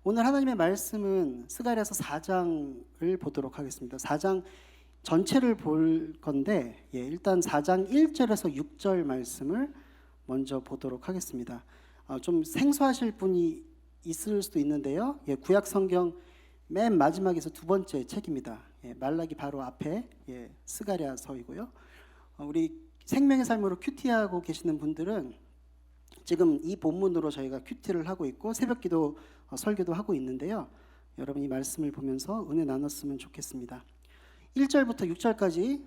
오늘 하나님의 말씀은 스가랴서 4장을 보도록 하겠습니다. 4장 전체를 볼 건데 일단 4장 1절에서 6절 말씀을 먼저 보도록 하겠습니다. 좀 생소하실 분이 있을 수도 있는데요. 구약 성경 맨 마지막에서 두 번째 책입니다. 말라기 바로 앞에 스가랴서이고요. 우리 생명의 삶으로 큐티하고 계시는 분들은 지금 이 본문으로 저희가 큐티를 하고 있고 새벽기도 설교도 하고 있는데요. 여러분 이 말씀을 보면서 은혜 나눴으면 좋겠습니다. 1절부터 6절까지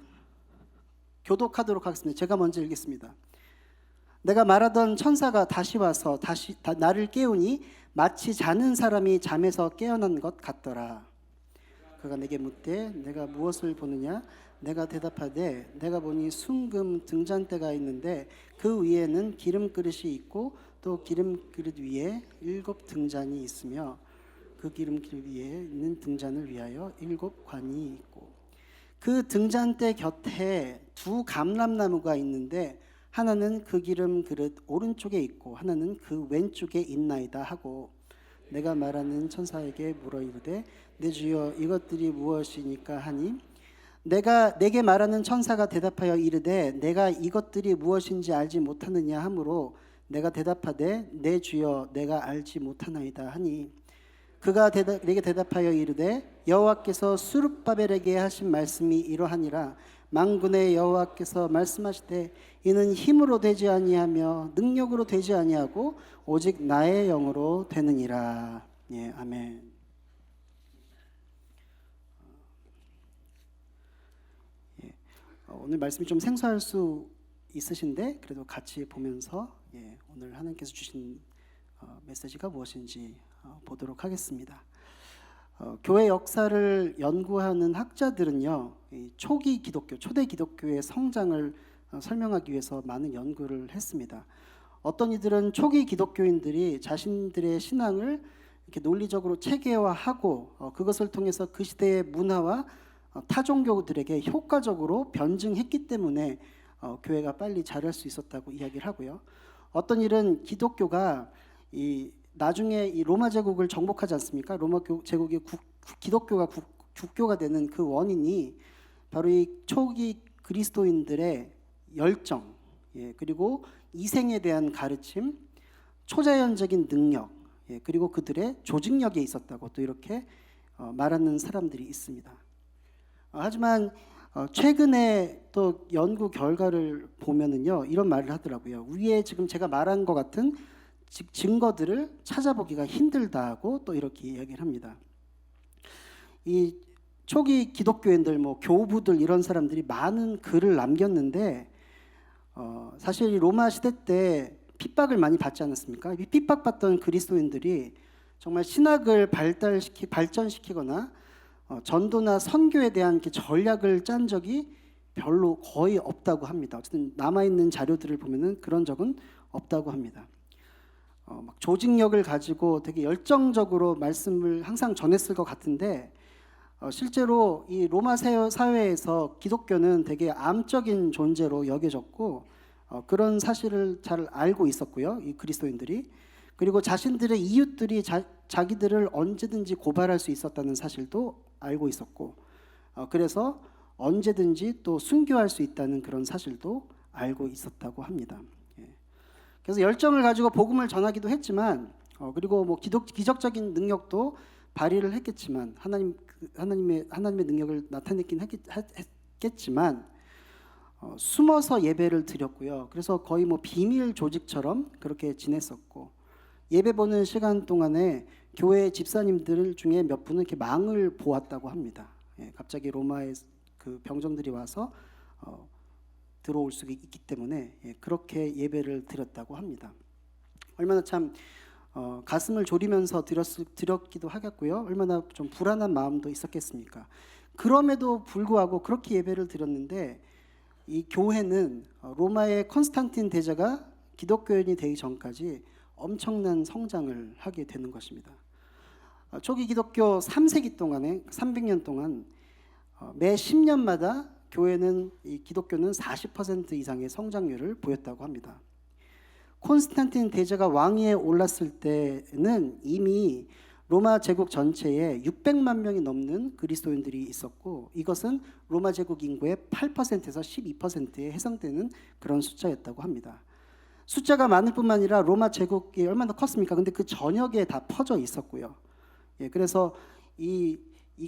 교독하도록 하겠습니다. 제가 먼저 읽겠습니다. 내가 말하던 천사가 다시 와서 나를 깨우니 마치 자는 사람이 잠에서 깨어난 것 같더라. 그가 내게 묻되 내가 무엇을 보느냐? 내가 대답하되 내가 보니 순금 등잔대가 있는데 그 위에는 기름 그릇이 있고 또 기름 그릇 위에 7 등잔이 있으며 그 기름 그릇 위에 있는 등잔을 위하여 7 관이 있고 그 등잔대 곁에 2 감람나무가 있는데 하나는 그 기름 그릇 오른쪽에 있고 하나는 그 왼쪽에 있나이다 하고 내가 말하는 천사에게 물어 이르되 내 주여 이것들이 무엇이니까 하니 내가 내게 말하는 천사가 대답하여 이르되 내가 이것들이 무엇인지 알지 못하느냐 하므로 내가 대답하되 내 주여 내가 알지 못하나이다 하니 그가 내게 대답하여 이르되 여호와께서 수룹바벨에게 하신 말씀이 이러하니라 만군의 여호와께서 말씀하시되 이는 힘으로 되지 아니하며 능력으로 되지 아니하고 오직 나의 영으로 되느니라. 아멘. 오늘 말씀이 좀 생소할 수 있으신데 그래도 같이 보면서 오늘 하나님께서 주신 메시지가 무엇인지 보도록 하겠습니다. 교회 역사를 연구하는 학자들은요, 초기 기독교, 초대 기독교의 성장을 설명하기 위해서 많은 연구를 했습니다. 어떤 이들은 초기 기독교인들이 자신들의 신앙을 이렇게 논리적으로 체계화하고 그것을 통해서 그 시대의 문화와 타 종교들에게 효과적으로 변증했기 때문에 교회가 빨리 자랄 수 있었다고 이야기를 하고요. 어떤 일은 기독교가 나중에 이 로마 제국을 정복하지 않습니까? 로마 제국이 기독교가 국교가 되는 그 원인이 바로 이 초기 그리스도인들의 열정, 그리고 이생에 대한 가르침, 초자연적인 능력, 그리고 그들의 조직력에 있었다고 또 이렇게 말하는 사람들이 있습니다. 하지만 최근에 또 연구 결과를 보면은요 이런 말을 하더라고요. 위에 지금 제가 말한 것 같은 증거들을 찾아보기가 힘들다고 또 이렇게 이야기를 합니다. 이 초기 기독교인들, 교부들 이런 사람들이 많은 글을 남겼는데 사실 이 로마 시대 때 핍박을 많이 받지 않았습니까? 이 핍박받던 그리스도인들이 정말 신학을 발전시키거나 전도나 선교에 대한 전략을 짠 적이 별로 거의 없다고 합니다. 어쨌든 남아있는 자료들을 보면은 그런 적은 없다고 합니다. 막 조직력을 가지고 되게 열정적으로 말씀을 항상 전했을 것 같은데 실제로 이 로마 사회에서 기독교는 되게 암적인 존재로 여겨졌고 그런 사실을 잘 알고 있었고요. 이 그리스도인들이. 그리고 자신들의 이웃들이 자기들을 언제든지 고발할 수 있었다는 사실도 알고 있었고 그래서 언제든지 또 순교할 수 있다는 그런 사실도 알고 있었다고 합니다. 그래서 열정을 가지고 복음을 전하기도 했지만 그리고 기적적인 능력도 발휘를 했겠지만 하나님의 능력을 나타내긴 했겠지만 숨어서 예배를 드렸고요. 그래서 거의 비밀 조직처럼 그렇게 지냈었고 예배 보는 시간 동안에 교회 집사님들 중에 몇 분은 이렇게 망을 보았다고 합니다. 갑자기 로마의 그 병정들이 와서 들어올 수 있기 때문에 그렇게 예배를 드렸다고 합니다. 얼마나 참 가슴을 졸이면서 드렸기도 하겠고요. 얼마나 좀 불안한 마음도 있었겠습니까? 그럼에도 불구하고 그렇게 예배를 드렸는데 이 교회는 로마의 컨스탄틴 대제가 기독교인이 되기 전까지 엄청난 성장을 하게 되는 것입니다. 초기 기독교 3세기 동안에 300년 동안 매 10년마다 기독교는 40% 이상의 성장률을 보였다고 합니다. 콘스탄틴 대제가 왕위에 올랐을 때는 이미 로마 제국 전체에 600만 명이 넘는 그리스도인들이 있었고, 이것은 로마 제국 인구의 8%에서 12%에 해당되는 그런 숫자였다고 합니다. 숫자가 많을 뿐만 아니라 로마 제국이 얼마나 컸습니까? 근데 그 전역에 다 퍼져 있었고요. 그래서 이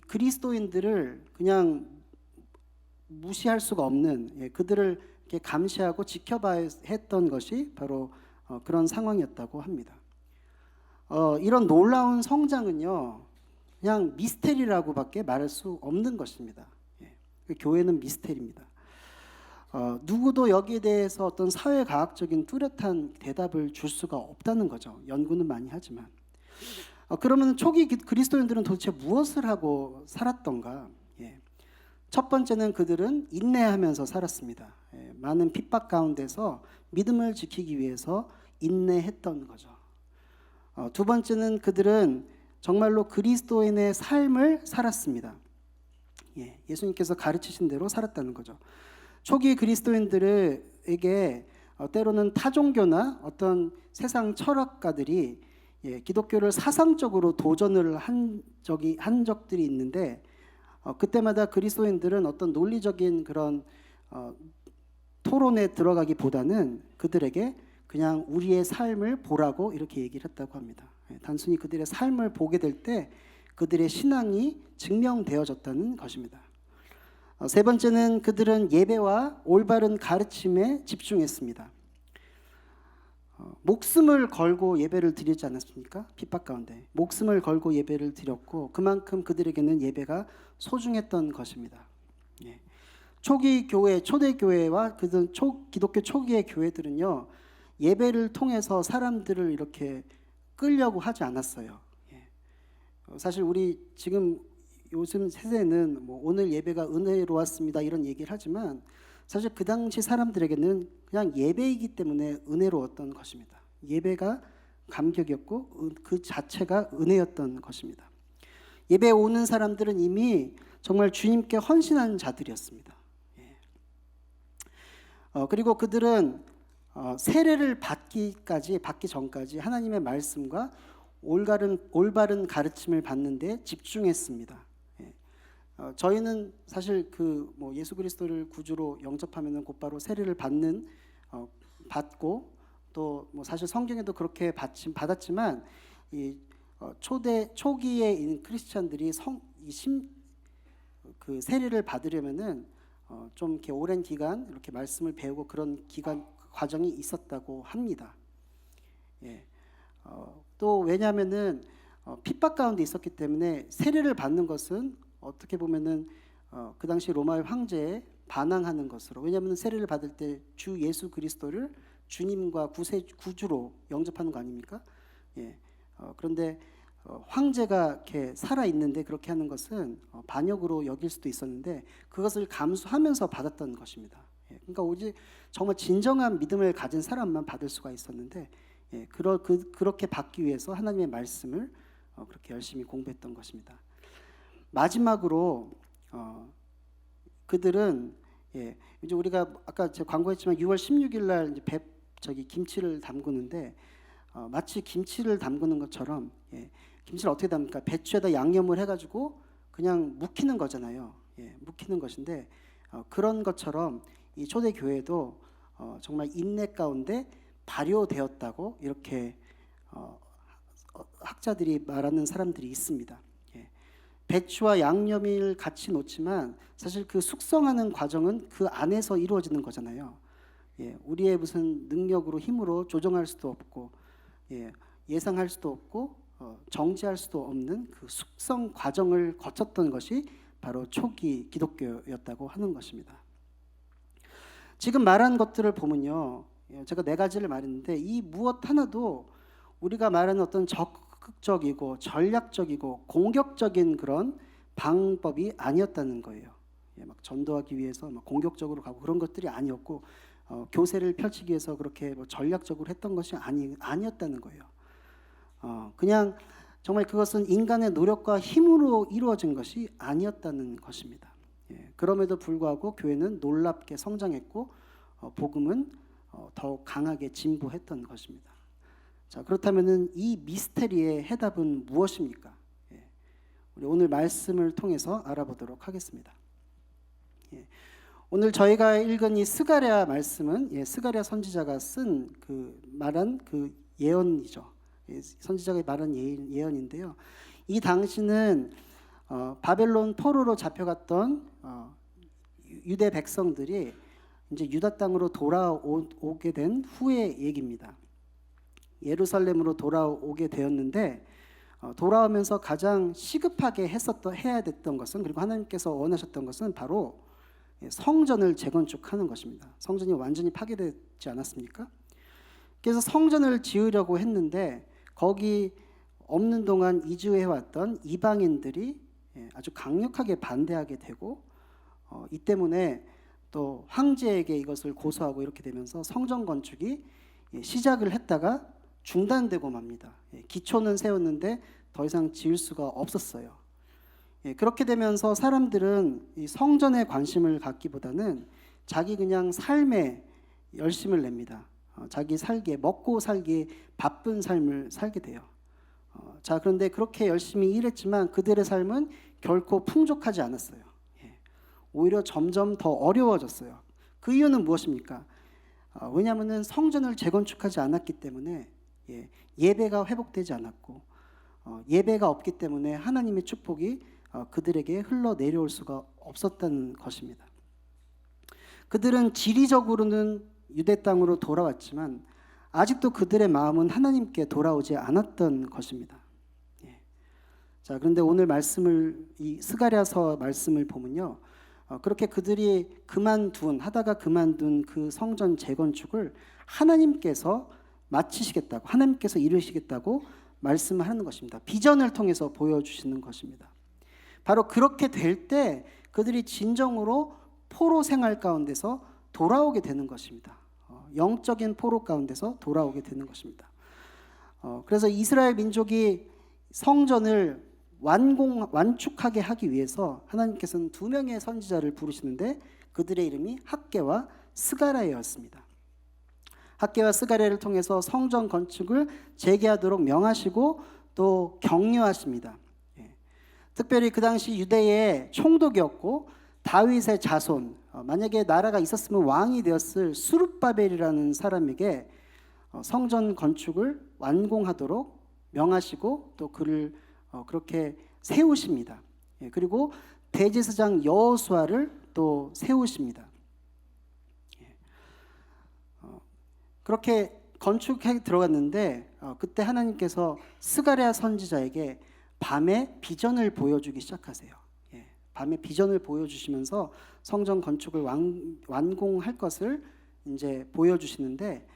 그리스도인들을 그냥 무시할 수가 없는, 그들을 이렇게 감시하고 지켜봐야 했던 것이 바로 그런 상황이었다고 합니다. 이런 놀라운 성장은요, 그냥 미스테리라고밖에 말할 수 없는 것입니다. 교회는 미스테리입니다. 누구도 여기에 대해서 어떤 사회과학적인 뚜렷한 대답을 줄 수가 없다는 거죠. 연구는 많이 하지만. 그러면 초기 그리스도인들은 도대체 무엇을 하고 살았던가? 첫 번째는 그들은 인내하면서 살았습니다. 많은 핍박 가운데서 믿음을 지키기 위해서 인내했던 거죠. 두 번째는 그들은 정말로 그리스도인의 삶을 살았습니다. 예수님께서 가르치신 대로 살았다는 거죠. 초기 그리스도인들에게 때로는 타종교나 어떤 세상 철학가들이 기독교를 사상적으로 도전을 한 적들이 있는데, 그때마다 그리스도인들은 어떤 논리적인 그런 토론에 들어가기보다는 그들에게 그냥 우리의 삶을 보라고 이렇게 얘기를 했다고 합니다. 단순히 그들의 삶을 보게 될 때 그들의 신앙이 증명되어졌다는 것입니다. 세 번째는 그들은 예배와 올바른 가르침에 집중했습니다. 목숨을 걸고 예배를 드리지 않았습니까? 핍박 가운데 목숨을 걸고 예배를 드렸고, 그만큼 그들에게는 예배가 소중했던 것입니다. 초기 교회, 초대교회와 기독교 초기의 교회들은요, 예배를 통해서 사람들을 이렇게 끌려고 하지 않았어요. 사실 우리 지금 요즘 세대는 뭐 오늘 예배가 은혜로웠습니다 이런 얘기를 하지만, 사실 그 당시 사람들에게는 그냥 예배이기 때문에 은혜로웠던 것입니다. 예배가 감격이었고 그 자체가 은혜였던 것입니다. 예배에 오는 사람들은 이미 정말 주님께 헌신한 자들이었습니다. 그리고 그들은 세례를 받기 전까지 하나님의 말씀과 올바른 가르침을 받는 데 집중했습니다. 저희는 사실 예수 그리스도를 구주로 영접하면은 곧바로 세례를 받고 또 사실 성경에도 그렇게 받았지만, 초기에 있는 크리스찬들이 그 세례를 받으려면은 좀 이렇게 오랜 기간 이렇게 말씀을 배우고 그런 과정이 있었다고 합니다. 또 왜냐하면은 핍박 가운데 있었기 때문에 세례를 받는 것은 어떻게 보면은 그 당시 로마의 황제에 반항하는 것으로, 왜냐하면 세례를 받을 때 주 예수 그리스도를 주님과 구주로 영접하는 거 아닙니까? 그런데 황제가 이렇게 살아 있는데 그렇게 하는 것은 반역으로 여길 수도 있었는데, 그것을 감수하면서 받았던 것입니다. 그러니까 오직 정말 진정한 믿음을 가진 사람만 받을 수가 있었는데, 그렇게 받기 위해서 하나님의 말씀을 그렇게 열심히 공부했던 것입니다. 마지막으로 그들은 이제 우리가 아까 제가 광고했지만 6월 16일 날 이제 김치를 담그는데, 마치 김치를 담그는 것처럼, 김치를 어떻게 담습니까? 배추에다 양념을 해가지고 그냥 묵히는 거잖아요. 묵히는 것인데, 그런 것처럼 이 초대 교회도 정말 인내 가운데 발효되었다고 이렇게 학자들이 말하는 사람들이 있습니다. 배추와 양념을 같이 놓지만 사실 그 숙성하는 과정은 그 안에서 이루어지는 거잖아요. 우리의 무슨 능력으로 힘으로 조정할 수도 없고, 예상할 수도 없고, 정지할 수도 없는 그 숙성 과정을 거쳤던 것이 바로 초기 기독교였다고 하는 것입니다. 지금 말한 것들을 보면요, 제가 4가지를 말했는데 이 무엇 하나도 우리가 말하는 어떤 적극적이고 전략적이고 공격적인 그런 방법이 아니었다는 거예요. 막 전도하기 위해서 막 공격적으로 가고 그런 것들이 아니었고, 교세를 펼치기 위해서 그렇게 전략적으로 했던 것이 아니었다는 거예요. 그냥 정말 그것은 인간의 노력과 힘으로 이루어진 것이 아니었다는 것입니다. 그럼에도 불구하고 교회는 놀랍게 성장했고, 복음은 더욱 강하게 진보했던 것입니다. 자, 그렇다면은 이 미스테리의 해답은 무엇입니까? 우리 오늘 말씀을 통해서 알아보도록 하겠습니다. 오늘 저희가 읽은 이 스가랴 말씀은 스가랴 선지자가 쓴 말한 예언이죠. 선지자가 말한 예언인데요. 이 당시는 바벨론 포로로 잡혀갔던 유대 백성들이 이제 유다 땅으로 돌아오게 된 후의 얘기입니다. 예루살렘으로 돌아오게 되었는데 돌아오면서 가장 시급하게 해야 됐던 것은, 그리고 하나님께서 원하셨던 것은 바로 성전을 재건축하는 것입니다. 성전이 완전히 파괴되지 않았습니까? 그래서 성전을 지으려고 했는데 거기 없는 동안 이주해왔던 이방인들이 아주 강력하게 반대하게 되고 이 때문에 또 황제에게 이것을 고소하고 이렇게 되면서 성전 건축이 시작을 했다가 중단되고 맙니다. 기초는 세웠는데 더 이상 지을 수가 없었어요. 그렇게 되면서 사람들은 이 성전에 관심을 갖기보다는 자기 그냥 삶에 열심을 냅니다. 자기 살기에, 먹고 살기에 바쁜 삶을 살게 돼요. 자, 그런데 그렇게 열심히 일했지만 그들의 삶은 결코 풍족하지 않았어요. 오히려 점점 더 어려워졌어요. 그 이유는 무엇입니까? 왜냐하면 성전을 재건축하지 않았기 때문에 예배가 회복되지 않았고, 예배가 없기 때문에 하나님의 축복이 그들에게 흘러내려올 수가 없었다는 것입니다. 그들은 지리적으로는 유대 땅으로 돌아왔지만 아직도 그들의 마음은 하나님께 돌아오지 않았던 것입니다. 자, 그런데 오늘 말씀을, 이 스가랴서 말씀을 보면요, 그렇게 그들이 하다가 그만둔 그 성전 재건축을 하나님께서 마치시겠다고, 하나님께서 이루시겠다고 말씀하는 것입니다. 비전을 통해서 보여주시는 것입니다. 바로 그렇게 될 때 그들이 진정으로 포로 생활 가운데서 돌아오게 되는 것입니다. 영적인 포로 가운데서 돌아오게 되는 것입니다. 그래서 이스라엘 민족이 성전을 완축하게 하기 위해서 하나님께서는 2명의 선지자를 부르시는데 그들의 이름이 학개와 스가랴였습니다. 학개와 스가랴를 통해서 성전 건축을 재개하도록 명하시고 또 격려하십니다. 특별히 그 당시 유대의 총독이었고 다윗의 자손, 만약에 나라가 있었으면 왕이 되었을 수룹바벨이라는 사람에게 성전 건축을 완공하도록 명하시고 또 그를 그렇게 세우십니다. 그리고 대제사장 여호수아를 또 세우십니다. 그렇게 건축해 들어갔는데 그때 하나님께서 스가랴 선지자에게 밤에 비전을 보여주기 시작하세요. 밤에 비전을 보여주시면서 성전 건축을 완공할 것을 이제 보여주시는데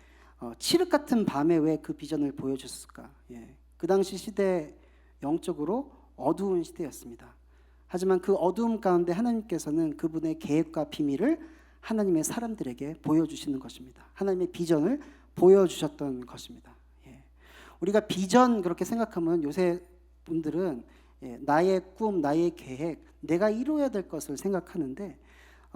칠흑 같은 밤에 왜 그 비전을 보여줬을까? 그 당시 시대 영적으로 어두운 시대였습니다. 하지만 그 어두움 가운데 하나님께서는 그분의 계획과 비밀을 하나님의 사람들에게 보여주시는 것입니다. 하나님의 비전을 보여주셨던 것입니다. 우리가 비전 그렇게 생각하면 요새 분들은 나의 꿈, 나의 계획, 내가 이루어야 될 것을 생각하는데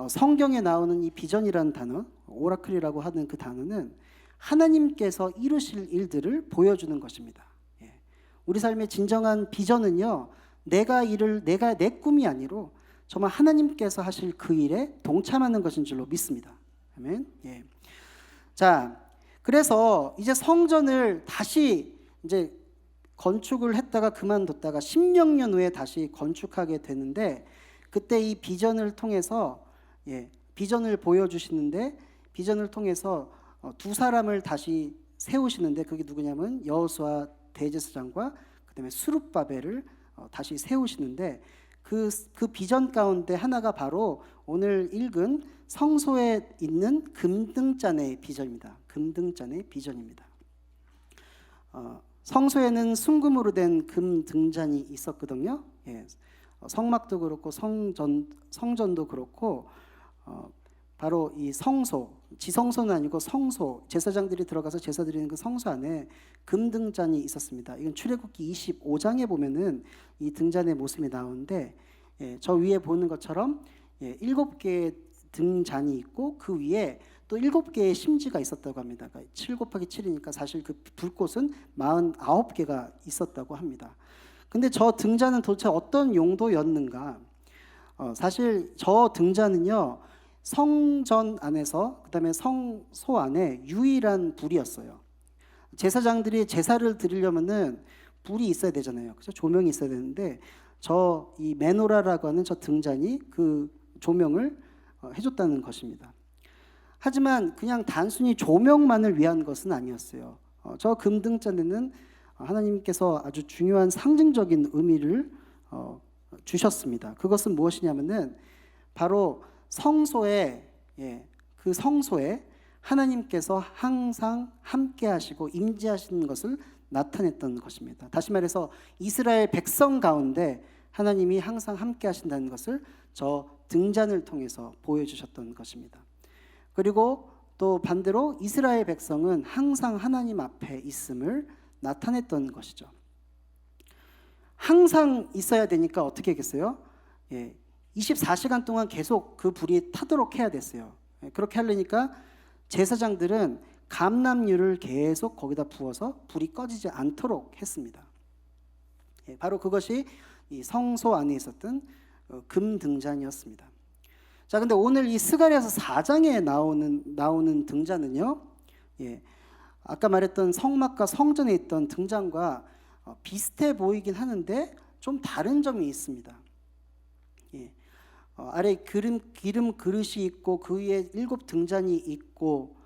성경에 나오는 이 비전이라는 단어, 오라클이라고 하는 그 단어는 하나님께서 이루실 일들을 보여주는 것입니다. 우리 삶의 진정한 비전은요, 내 꿈이 아니로 정말 하나님께서 하실 그 일에 동참하는 것인 줄로 믿습니다. 아멘. 자, 그래서 이제 성전을 다시 이제 건축을 했다가 그만뒀다가 10여 년 후에 다시 건축하게 되는데 그때 이 비전을 통해서 비전을 보여주시는데 비전을 통해서 2사람을 다시 세우시는데 그게 누구냐면 여호수아 대제사장과 그다음에 수룹바벨을 다시 세우시는데 그 비전 가운데 하나가 바로 오늘 읽은 성소에 있는 금등잔의 비전입니다. 금등잔의 비전입니다. 성소에는 순금으로 된 금등잔이 있었거든요. 성막도 그렇고 성전도 그렇고 바로 이 성소, 지성소는 아니고 성소, 제사장들이 들어가서 제사 드리는 그 성소 안에 금등잔이 있었습니다. 이건 출애굽기 25장에 보면은 이 등잔의 모습이 나오는데 저 위에 보는 것처럼 7개의 등잔이 있고 그 위에 또 7개의 심지가 있었다고 합니다. 그러니까 7 곱하기 7이니까 사실 그 불꽃은 49개가 있었다고 합니다. 근데 저 등잔은 도대체 어떤 용도였는가? 사실 저 등잔은요, 성전 안에서 그다음에 성소 안에 유일한 불이었어요. 제사장들이 제사를 드리려면은 불이 있어야 되잖아요. 그죠? 조명이 있어야 되는데 저 이 메노라라고 하는 저 등잔이 그 조명을 해줬다는 것입니다. 하지만 그냥 단순히 조명만을 위한 것은 아니었어요. 저 금등잔에는 하나님께서 아주 중요한 상징적인 의미를 주셨습니다. 그것은 무엇이냐면은 바로 성소에, 그 성소에 하나님께서 항상 함께 하시고 임재하시는 것을 나타냈던 것입니다. 다시 말해서 이스라엘 백성 가운데 하나님이 항상 함께 하신다는 것을 저 등잔을 통해서 보여주셨던 것입니다. 그리고 또 반대로 이스라엘 백성은 항상 하나님 앞에 있음을 나타냈던 것이죠. 항상 있어야 되니까 어떻게 했겠어요? 24시간 동안 계속 그 불이 타도록 해야 됐어요. 그렇게 하려니까 제사장들은 감람유를 계속 거기다 부어서 불이 꺼지지 않도록 했습니다. 바로 그것이 이 성소 안에 있었던 금등잔이었습니다. 자, 근데 오늘 이 스가랴서 4장에 나오는 등잔은요, 아까 말했던 성막과 성전에 있던 등잔과 비슷해 보이긴 하는데 좀 다른 점이 있습니다. 아래 기름 그릇이 있고 그 위에 7 등잔이 있고,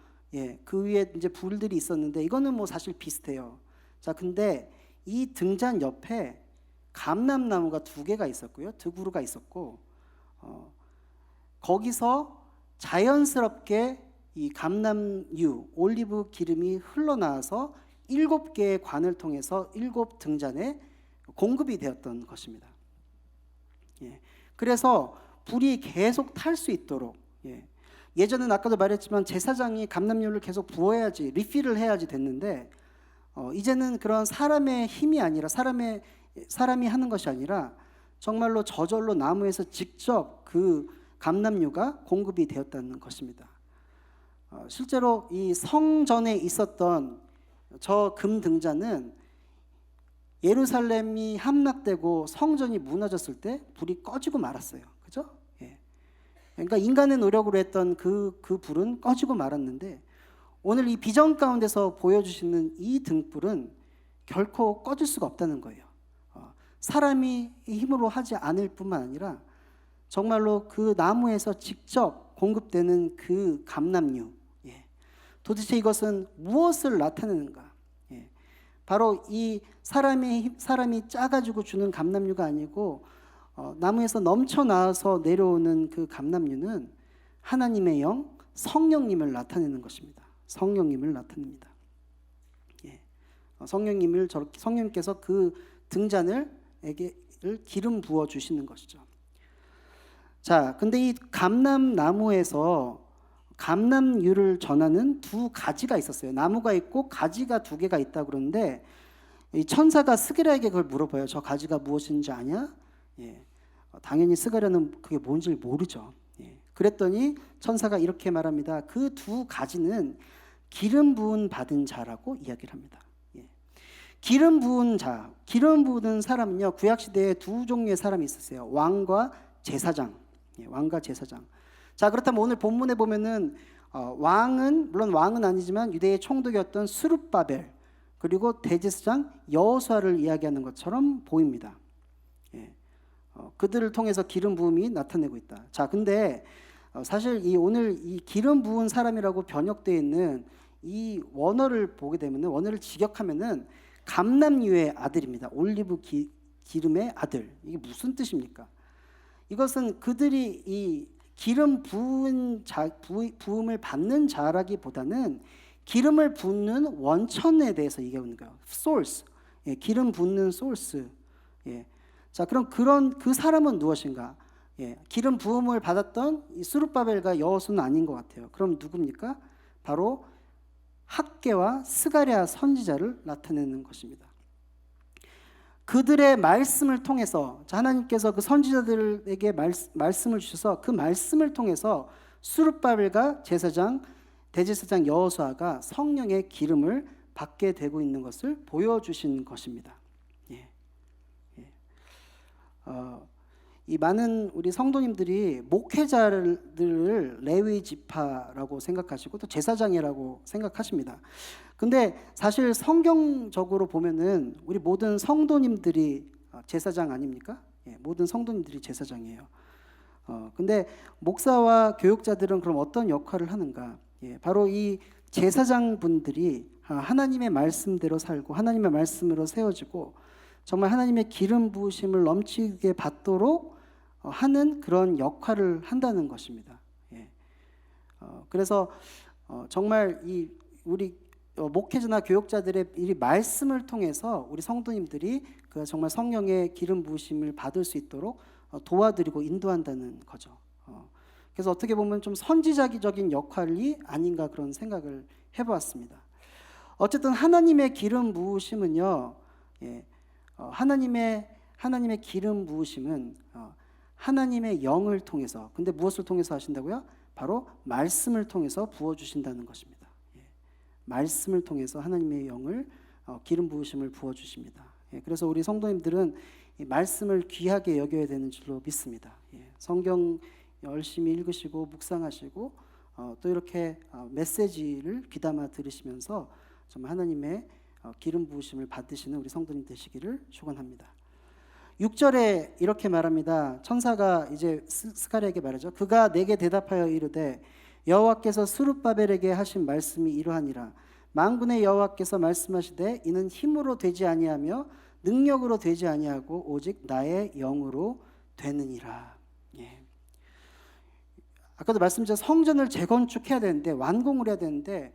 그 위에 이제 불들이 있었는데 이거는 뭐 사실 비슷해요. 자, 근데 이 등잔 옆에 감람나무가 2개가 있었고요, 드구루가 있었고, 거기서 자연스럽게 이 감람유, 올리브 기름이 흘러나와서 7개의 관을 통해서 7 등잔에 공급이 되었던 것입니다. 그래서 불이 계속 탈 수 있도록, 예전엔 아까도 말했지만 제사장이 감람유를 계속 부어야지, 리필을 해야지 됐는데, 이제는 그런 사람의 힘이 아니라 사람이 하는 것이 아니라 정말로 저절로 나무에서 직접 그 감람유가 공급이 되었다는 것입니다. 실제로 이 성전에 있었던 저 금등잔은 예루살렘이 함락되고 성전이 무너졌을 때 불이 꺼지고 말았어요. 그죠? 그러니까 인간의 노력으로 했던 그 불은 꺼지고 말았는데, 오늘 이 비전 가운데서 보여주시는 이 등불은 결코 꺼질 수가 없다는 거예요. 사람이 힘으로 하지 않을 뿐만 아니라 정말로 그 나무에서 직접 공급되는 그 감람유, 도대체 이것은 무엇을 나타내는가? 바로 이 사람이 짜가지고 주는 감람유가 아니고 나무에서 넘쳐나와서 내려오는 그 감람유는 하나님의 영, 성령님을 나타내는 것입니다. 성령님을 나타냅니다. 성령님께서 그 등잔을 기름 부어 주시는 것이죠. 자, 근데 이 감람나무에서 감람유를 전하는 2가지가 있었어요. 나무가 있고 가지가 2개가 있다 그러는데, 이 천사가 스가랴에게 그걸 물어봐요. 저 가지가 무엇인지 아냐? 당연히 스가랴는 그게 뭔지 모르죠. 그랬더니 천사가 이렇게 말합니다. 그 2가지는 기름 부은 받은 자라고 이야기를 합니다. 기름 부은 자, 기름 부은 사람은요, 구약 시대에 2 종류의 사람이 있었어요. 왕과 제사장. 왕과 제사장. 자, 그렇다면 오늘 본문에 보면은 물론 왕은 아니지만 유대의 총독이었던 스룹바벨, 그리고 대제사장 여호수아를 이야기하는 것처럼 보입니다. 그들을 통해서 기름 부음이 나타내고 있다. 자, 근데 사실 오늘 이 기름 부은 사람이라고 번역되어 있는 이 원어를 보게 되면은, 원어를 직역하면은 감람유의 아들입니다. 올리브 기름의 아들. 이게 무슨 뜻입니까? 이것은 그들이 이 기름 부음을 받는 자라기보다는 기름을 붓는 원천에 대해서 얘기하는 거예요. source. 기름 붓는 source. 자, 그런 그 사람은 무엇인가? 기름 부음을 받았던 이 스룹바벨과 여호수아는 아닌 것 같아요. 그럼 누굽니까? 바로 학개와 스가랴 선지자를 나타내는 것입니다. 그들의 말씀을 통해서, 하나님께서 그 선지자들에게 말씀을 주셔서 그 말씀을 통해서 스룹바벨과 제사장 대제사장 여호수아가 성령의 기름을 받게 되고 있는 것을 보여주신 것입니다. 예. 예. 이 많은 우리 성도님들이 목회자들을 레위 지파라고 생각하시고 또 제사장이라고 생각하십니다. 근데 사실 성경적으로 보면은 우리 모든 성도님들이 제사장 아닙니까? 예, 모든 성도님들이 제사장이에요. 근데 목사와 교육자들은 그럼 어떤 역할을 하는가? 예, 바로 이 제사장 분들이 하나님의 말씀대로 살고 하나님의 말씀으로 세워지고 정말 하나님의 기름 부으심을 넘치게 받도록 하는 그런 역할을 한다는 것입니다. 예. 그래서 정말 이 우리 목회자나 교육자들의 이 말씀을 통해서 우리 성도님들이 그 정말 성령의 기름 부으심을 받을 수 있도록 도와드리고 인도한다는 거죠. 그래서 어떻게 보면 좀 선지자적인 역할이 아닌가 그런 생각을 해보았습니다. 어쨌든 하나님의 기름 부으심은요, 예, 하나님의 기름 부으심은 하나님의 영을 통해서, 근데 무엇을 통해서 하신다고요? 바로 말씀을 통해서 부어주신다는 것입니다. 예, 말씀을 통해서 하나님의 영을 기름 부으심을 부어주십니다. 예, 그래서 우리 성도님들은 이 말씀을 귀하게 여겨야 되는 줄로 믿습니다. 예, 성경 열심히 읽으시고 묵상하시고 또 이렇게 메시지를 귀담아 들으시면서 정말 하나님의 기름 부으심을 받으시는 우리 성도님 되시기를 축원합니다. 6절에 이렇게 말합니다. 천사가 이제 스가랴에게 말하죠. 그가 내게 대답하여 이르되 여호와께서 스룹바벨에게 하신 말씀이 이러하니라. 만군의 여호와께서 말씀하시되 이는 힘으로 되지 아니하며 능력으로 되지 아니하고 오직 나의 영으로 되느니라. 예. 아까도 말씀드린 성전을 재건축해야 되는데 완공을 해야 되는데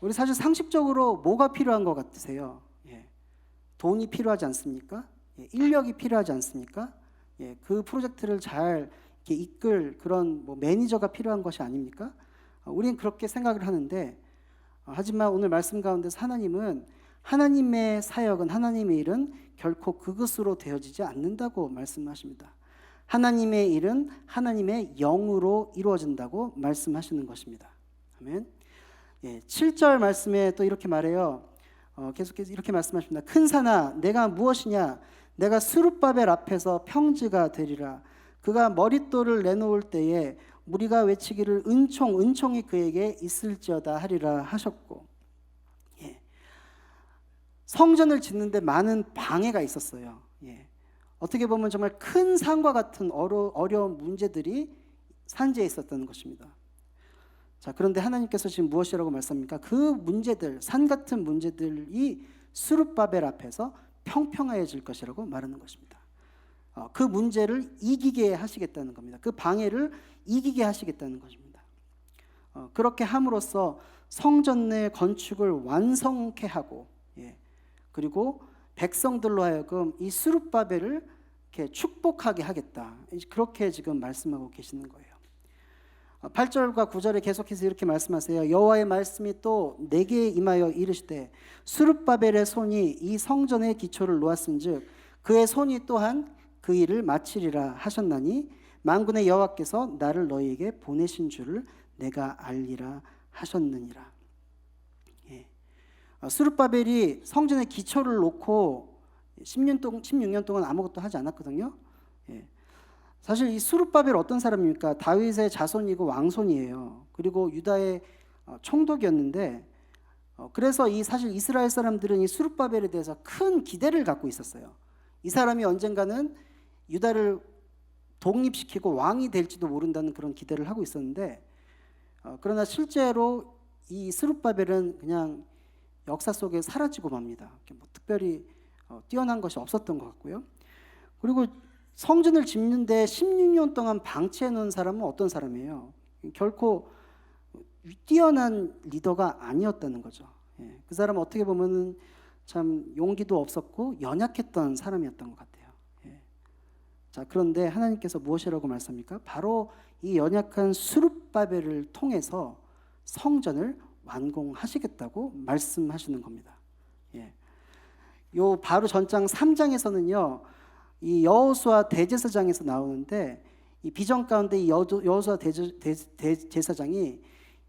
우리 사실 상식적으로 뭐가 필요한 것 같으세요? 예. 돈이 필요하지 않습니까? 예. 인력이 필요하지 않습니까? 예. 그 프로젝트를 잘 이렇게 이끌 그런 매니저가 필요한 것이 아닙니까? 우리는 그렇게 생각을 하는데 하지만 오늘 말씀 가운데서 하나님은 하나님의 사역은 하나님의 일은 결코 그것으로 되어지지 않는다고 말씀하십니다. 하나님의 일은 하나님의 영으로 이루어진다고 말씀하시는 것입니다. 아멘. 예, 7절 말씀에 또 이렇게 말해요. 계속해서 이렇게 말씀하십니다. 큰 산아 내가 무엇이냐? 내가 스룹바벨 앞에서 평지가 되리라. 그가 머릿돌을 내놓을 때에 우리가 외치기를 은총이 그에게 있을지어다 하리라 하셨고, 예. 성전을 짓는데 많은 방해가 있었어요. 예. 어떻게 보면 정말 큰 산과 같은 어려운 문제들이 산지에 있었다는 것입니다. 자, 그런데 하나님께서 지금 무엇이라고 말씀합니까? 그 문제들, 산 같은 문제들이 스룹바벨 앞에서 평평해질 것이라고 말하는 것입니다. 그 문제를 이기게 하시겠다는 겁니다. 그 방해를 이기게 하시겠다는 것입니다. 그렇게 함으로써 성전의 건축을 완성케 하고, 예, 그리고 백성들로 하여금 이 스룹바벨을 이렇게 축복하게 하겠다. 그렇게 지금 말씀하고 계시는 거예요. 8절과 9절에 계속해서 이렇게 말씀하세요. 여호와의 말씀이 또 내게 임하여 이르시되 스룹바벨의 손이 이 성전의 기초를 놓았은즉 그의 손이 또한 그 일을 마치리라 하셨나니 만군의 여호와께서 나를 너희에게 보내신 줄을 내가 알리라 하셨느니라. 예. 스룹바벨이 성전의 기초를 놓고 16년 동안 아무것도 하지 않았거든요. 예. 사실 이 스룹바벨 어떤 사람입니까? 다윗의 자손이고 왕손이에요. 그리고 유다의 총독이었는데 그래서 사실 이스라엘 사람들은 이 스룹바벨에 대해서 큰 기대를 갖고 있었어요. 이 사람이 언젠가는 유다를 독립시키고 왕이 될지도 모른다는 그런 기대를 하고 있었는데 그러나 실제로 이 스룹바벨은 그냥 역사 속에 사라지고 맙니다. 특별히 뛰어난 것이 없었던 것 같고요. 그리고 성전을 짓는데 16년 동안 방치해 놓은 사람은 어떤 사람이에요? 결코 뛰어난 리더가 아니었다는 거죠. 예, 그 사람은 어떻게 보면은 참 용기도 없었고 연약했던 사람이었던 것 같아요. 예. 자, 그런데 하나님께서 무엇이라고 말씀합니까? 바로 이 연약한 스룹바벨을 통해서 성전을 완공하시겠다고 말씀하시는 겁니다. 예. 요 바로 전장 3장에서는요. 이 여호수아 대제사장에서 나오는데 이 비전 가운데 이 여호수아 대제사장이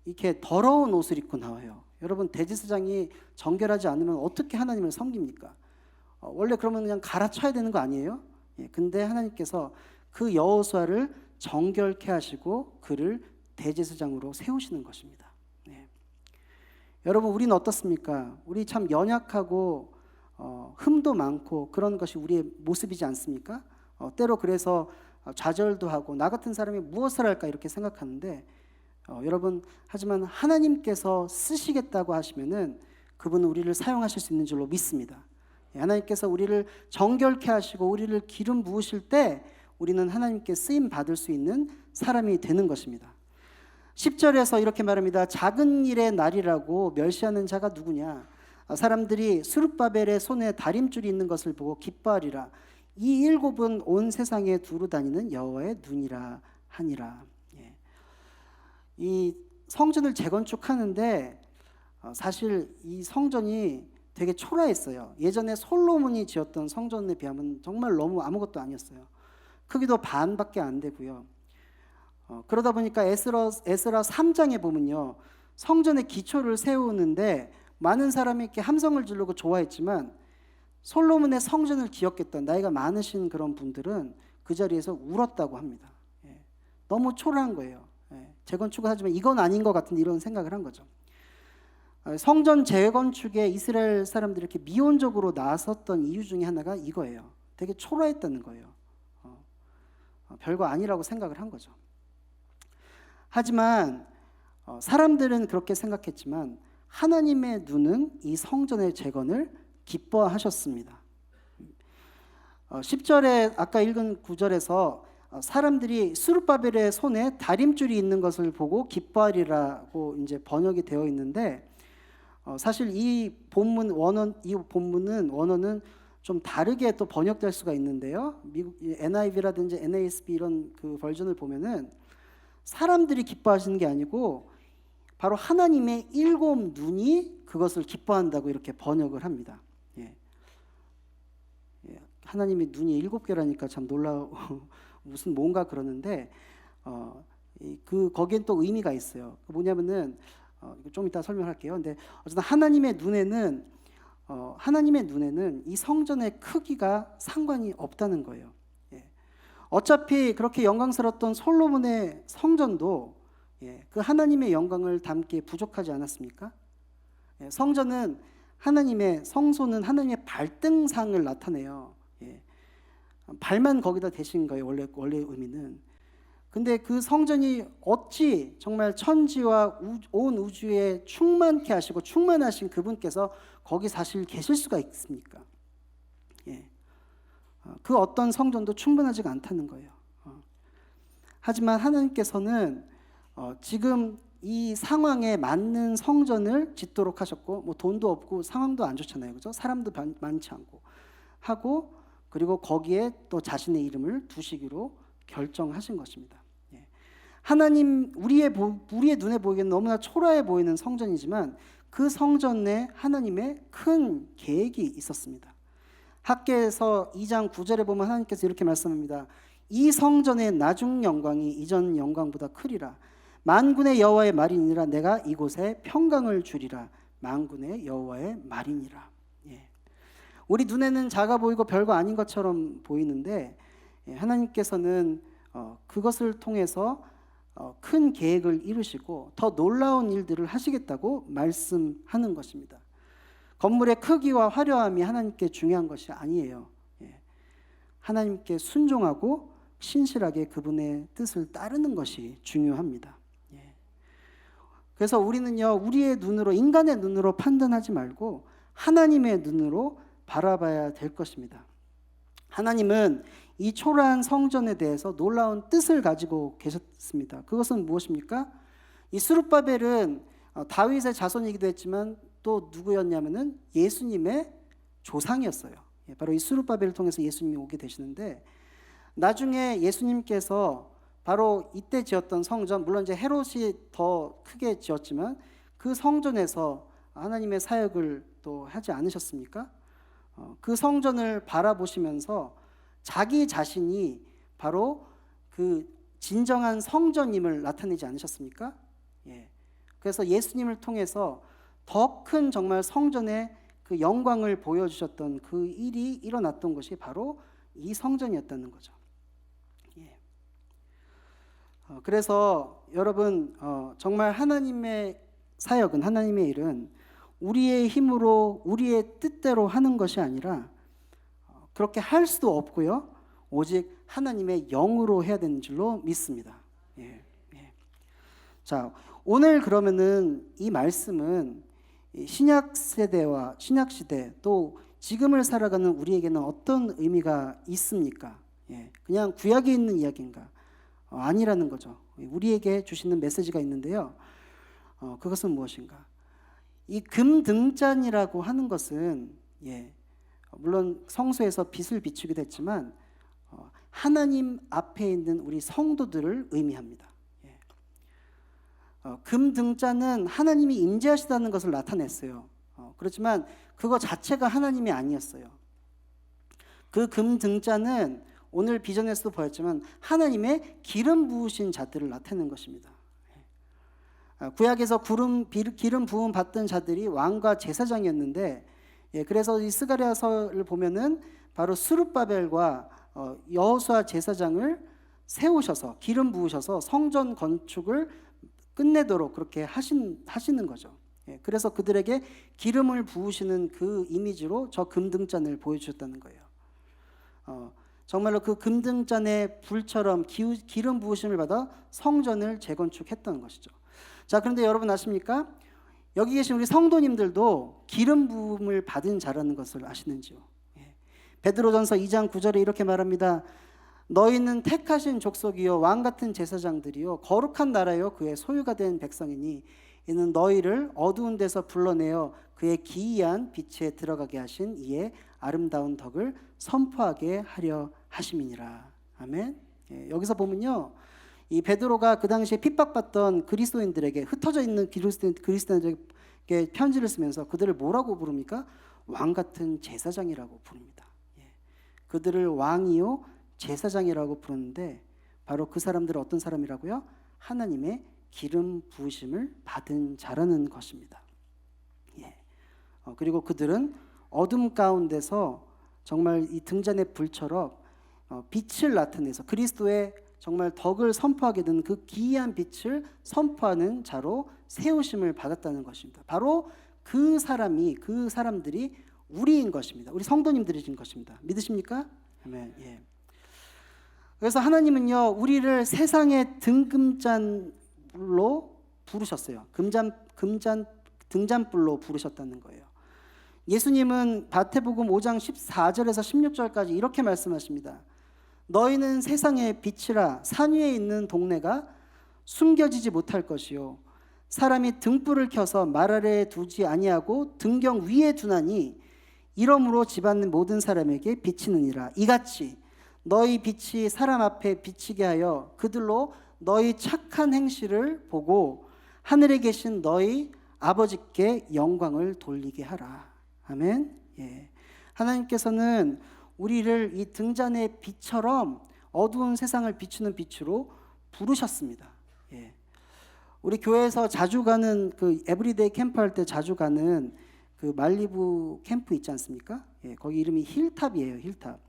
이렇게 더러운 옷을 입고 나와요. 여러분, 대제사장이 정결하지 않으면 어떻게 하나님을 섬깁니까? 원래 그러면 그냥 갈아쳐야 되는 거 아니에요? 근데 하나님께서 그 여호수아를 정결케 하시고 그를 대제사장으로 세우시는 것입니다. 여러분, 우리는 어떻습니까? 우리 참 연약하고 흠도 많고 그런 것이 우리의 모습이지 않습니까? 때로 그래서 좌절도 하고 나 같은 사람이 무엇을 할까 이렇게 생각하는데 여러분, 하지만 하나님께서 쓰시겠다고 하시면은 그분은 우리를 사용하실 수 있는 줄로 믿습니다. 하나님께서 우리를 정결케 하시고 우리를 기름 부으실 때 우리는 하나님께 쓰임 받을 수 있는 사람이 되는 것입니다. 10절에서 이렇게 말합니다. 작은 일의 날이라고 멸시하는 자가 누구냐? 사람들이 스룹바벨의 손에 다림줄이 있는 것을 보고 기뻐하리라. 이 일곱은 온 세상에 두루 다니는 여호와의 눈이라 하니라. 이 성전을 재건축하는데 사실 이 성전이 되게 초라했어요. 예전에 솔로몬이 지었던 성전에 비하면 정말 너무 아무것도 아니었어요. 크기도 반밖에 안 되고요. 그러다 보니까 에스라 3장에 보면요, 성전의 기초를 세우는데 많은 사람이 이렇게 함성을 지르고 좋아했지만 솔로몬의 성전을 기억했던 나이가 많으신 그런 분들은 그 자리에서 울었다고 합니다. 너무 초라한 거예요. 재건축을 하지만 이건 아닌 것 같은데 이런 생각을 한 거죠. 성전 재건축에 이스라엘 사람들이 이렇게 미온적으로 나섰던 이유 중에 하나가 이거예요. 되게 초라했다는 거예요. 별거 아니라고 생각을 한 거죠. 하지만 사람들은 그렇게 생각했지만 하나님의 눈은 이 성전의 재건을 기뻐하셨습니다. 10절에 아까 읽은 9절에서 사람들이 스룹바벨의 손에 다림줄이 있는 것을 보고 기뻐하리라고 이제 번역이 되어 있는데 사실 이 본문은 원어는 좀 다르게 또 번역될 수가 있는데요. 미국 NIV라든지 NASB 이런 그 버전을 보면은 사람들이 기뻐하시는 게 아니고 바로 하나님의 일곱 눈이 그것을 기뻐한다고 이렇게 번역을 합니다. 하나님의 눈이 7개라니까 참 놀라워 무슨 뭔가 그러는데 거기엔 또 의미가 있어요. 뭐냐면은 좀 이따 설명할게요. 근데 어쨌든 하나님의 눈에는 이 성전의 크기가 상관이 없다는 거예요. 어차피 그렇게 영광스러웠던 솔로몬의 성전도 그 하나님의 영광을 담기에 부족하지 않았습니까? 성전은 성소는 하나님의 발등상을 나타내요. 발만 거기다 대신 거예요. 원래 의미는. 근데 그 성전이 어찌 정말 천지와 온 우주에 충만케 하시고 충만하신 그분께서 거기 사실 계실 수가 있습니까? 그 어떤 성전도 충분하지가 않다는 거예요. 하지만 하나님께서는 지금 이 상황에 맞는 성전을 짓도록 하셨고, 뭐 돈도 없고 상황도 안 좋잖아요, 그죠? 사람도 많지 않고 하고, 그리고 거기에 또 자신의 이름을 두시기로 결정하신 것입니다. 하나님, 우리의 눈에 보기에는 너무나 초라해 보이는 성전이지만 그 성전에 하나님의 큰 계획이 있었습니다. 학개에서 2장 9절에 보면 하나님께서 이렇게 말씀합니다. 이 성전의 나중 영광이 이전 영광보다 크리라. 만군의 여호와의 말이니라. 내가 이곳에 평강을 주리라. 만군의 여호와의 말이니라. 우리 눈에는 작아 보이고 별거 아닌 것처럼 보이는데 하나님께서는 그것을 통해서 큰 계획을 이루시고 더 놀라운 일들을 하시겠다고 말씀하는 것입니다. 건물의 크기와 화려함이 하나님께 중요한 것이 아니에요. 하나님께 순종하고 신실하게 그분의 뜻을 따르는 것이 중요합니다. 그래서 우리는요, 우리의 눈으로, 인간의 눈으로 판단하지 말고 하나님의 눈으로 바라봐야 될 것입니다. 하나님은 이 초라한 성전에 대해서 놀라운 뜻을 가지고 계셨습니다. 그것은 무엇입니까? 이 스룹바벨은 다윗의 자손이기도 했지만 또 누구였냐면은 예수님의 조상이었어요. 바로 이 스룹바벨을 통해서 예수님이 오게 되시는데, 나중에 예수님께서 바로 이때 지었던 성전, 물론 이제 헤롯이 더 크게 지었지만 그 성전에서 하나님의 사역을 또 하지 않으셨습니까? 그 성전을 바라보시면서 자기 자신이 바로 그 진정한 성전임을 나타내지 않으셨습니까? 그래서 예수님을 통해서 더 큰 정말 성전의 그 영광을 보여주셨던 그 일이 일어났던 것이 바로 이 성전이었다는 거죠. 예. 그래서 여러분 정말 하나님의 사역은, 하나님의 일은 우리의 힘으로 우리의 뜻대로 하는 것이 아니라 그렇게 할 수도 없고요, 오직 하나님의 영으로 해야 되는 줄로 믿습니다. 예. 예. 자, 오늘 그러면은 이 말씀은 신약 세대와 신약 시대 또 지금을 살아가는 우리에게는 어떤 의미가 있습니까? 예. 그냥 구약에 있는 이야기인가? 아니라는 거죠. 우리에게 주시는 메시지가 있는데요. 그것은 무엇인가? 이 금등잔이라고 하는 것은 물론 성소에서 빛을 비추기도 했지만 하나님 앞에 있는 우리 성도들을 의미합니다. 금등잔은 하나님이 임재하시다는 것을 나타냈어요. 그렇지만 그거 자체가 하나님이 아니었어요. 그 금등잔은 오늘 비전에서도 보였지만 하나님의 기름 부으신 자들을 나타내는 것입니다. 구약에서 기름 부음 받던 자들이 왕과 제사장이었는데, 그래서 이 스가랴서를 보면은 바로 스룹바벨과 여호수아 제사장을 세우셔서 기름 부으셔서 성전 건축을 끝내도록 그렇게 하시는 거죠. 그래서 그들에게 기름을 부으시는 그 이미지로 저 금등잔을 보여주셨다는 거예요. 정말로 그 금등잔의 불처럼 기름 부으심을 받아 성전을 재건축했던 것이죠. 자, 그런데 여러분 아십니까? 여기 계신 우리 성도님들도 기름 부음을 받은 자라는 것을 아시는지요? 베드로전서 2장 9절에 이렇게 말합니다. 너희는 택하신 족속이요 왕같은 제사장들이요 거룩한 나라요 그의 소유가 된 백성이니 이는 너희를 어두운 데서 불러내어 그의 기이한 빛에 들어가게 하신 이의 아름다운 덕을 선포하게 하려 하심이니라. 아멘. 여기서 보면요, 이 베드로가 그 당시에 핍박받던 그리스도인들에게, 흩어져 있는 그리스도인들에게 편지를 쓰면서 그들을 뭐라고 부릅니까? 왕같은 제사장이라고 부릅니다. 그들을 왕이요 제사장이라고 부르는데 바로 그 사람들은 어떤 사람이라고요? 하나님의 기름 부으심을 받은 자라는 것입니다. 그리고 그들은 어둠 가운데서 정말 이 등잔의 불처럼 빛을 나타내서 그리스도의 정말 덕을 선포하게 된 그 기이한 빛을 선포하는 자로 세우심을 받았다는 것입니다. 바로 그 사람들이 우리인 것입니다. 우리 성도님들이신 것입니다. 믿으십니까? 아멘. 예. 그래서 하나님은요, 우리를 세상의 등금잔불로 부르셨어요. 등잔불로 부르셨다는 거예요. 예수님은 마태복음 5장 14절에서 16절까지 이렇게 말씀하십니다. 너희는 세상의 빛이라. 산 위에 있는 동네가 숨겨지지 못할 것이요 사람이 등불을 켜서 말 아래에 두지 아니하고 등경 위에 두나니 이러므로 집안 모든 사람에게 비치느니라. 이같이 너희 빛이 사람 앞에 비치게 하여 그들로 너희 착한 행실을 보고 하늘에 계신 너희 아버지께 영광을 돌리게 하라. 아멘. 하나님께서는 우리를 이 등잔의 빛처럼 어두운 세상을 비추는 빛으로 부르셨습니다. 우리 교회에서 자주 가는 그 에브리데이 캠프 할 때 자주 가는 그 말리부 캠프 있지 않습니까? 거기 이름이 힐탑이에요. 힐탑.